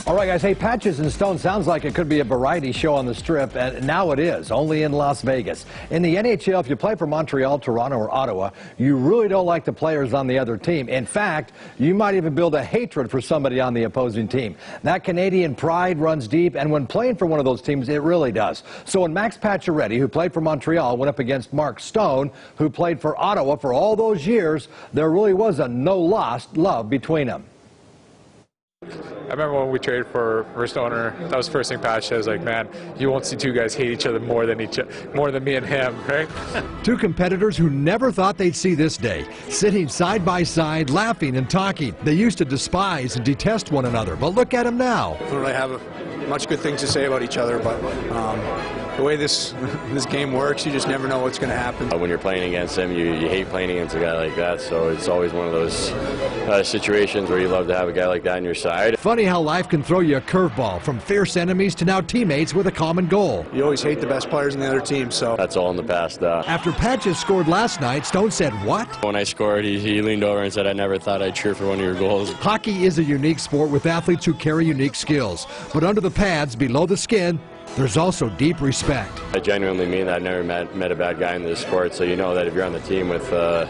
All right, guys. Hey, Patches and Stone sounds like it could be a variety show on the Strip, and now it is, only in Las Vegas. In the NHL, if you play for Montreal, Toronto, or Ottawa, you really don't like the players on the other team. In fact, you might even build a hatred for somebody on the opposing team. That Canadian pride runs deep, and when playing for one of those teams, it really does. So when Max Pacioretty, who played for Montreal, went up against Mark Stone, who played for Ottawa for all those years, there really was a no-lost love between them. I remember when we traded for Stoner, that was the first thing Patch said. Was like, man, you won't see two guys hate each other more than me and him, right? Two competitors who never thought they'd see this day, sitting side by side, laughing and talking. They used to despise and detest one another, but look at them now. We don't really have much good things to say about each other, but the way this game works, you just never know what's going to happen. When you're playing against him, you hate playing against a guy like that, so it's always one of those situations where you love to have a guy like that on your side. Funny how life can throw you a curveball, from fierce enemies to now teammates with a common goal. You always hate the best players in the other team, so that's all in the past. After Patches scored last night, Stone said, "What?" When I scored, he leaned over and said, "I never thought I'd cheer for one of your goals." Hockey is a unique sport with athletes who carry unique skills, but under the pads, below the skin, there's also deep respect. I genuinely mean that. I've never met a bad guy in this sport, so you know that if you're on the team with a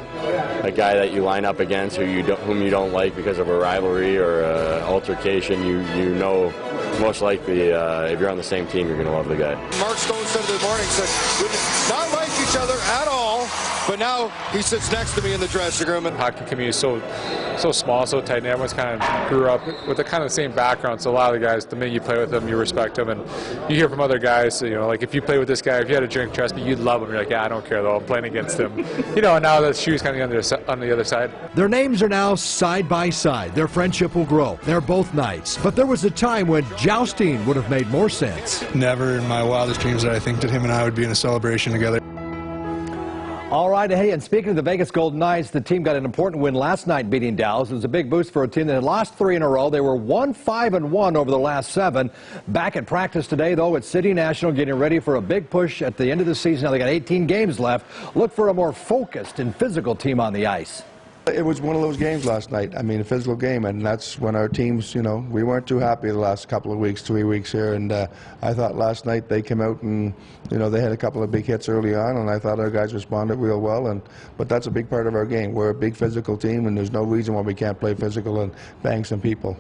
guy that you line up against whom you don't like because of a rivalry or altercation, you know most likely if you're on the same team, you're going to love the guy. Mark Stone said in the morning, said, we did not like each other at all, but now he sits next to me in the dressing room. And Hockey community is so small, so tight, and everyone's kind of grew up with the kind of same background. So a lot of the guys, the minute you play with them, you respect them, and you hear from other guys, you know, like if you play with this guy, if you had a drink, trust me, you'd love him. You're like, yeah, I don't care though, I'm playing against him. You know, and now the shoe's kind of on the other side. Their names are now side by side. Their friendship will grow. They're both knights. But there was a time when jousting would have made more sense. never in my wildest dreams did I think that him and I would be in a celebration together. All right, hey, and speaking of the Vegas Golden Knights, the team got an important win last night beating Dallas. It was a big boost for a team that had lost 3 in a row. They were 1-5-1 over the last 7. Back at practice today, though, at City National, getting ready for a big push at the end of the season. Now they got 18 games left. Look for a more focused and physical team on the ice. It was one of those games last night. I mean, a physical game, and that's when our teams, you know, we weren't too happy the last couple of weeks, 3 weeks here, and I thought last night they came out and, you know, they had a couple of big hits early on, and I thought our guys responded real well, but that's a big part of our game. We're a big physical team, and there's no reason why we can't play physical and bang some people.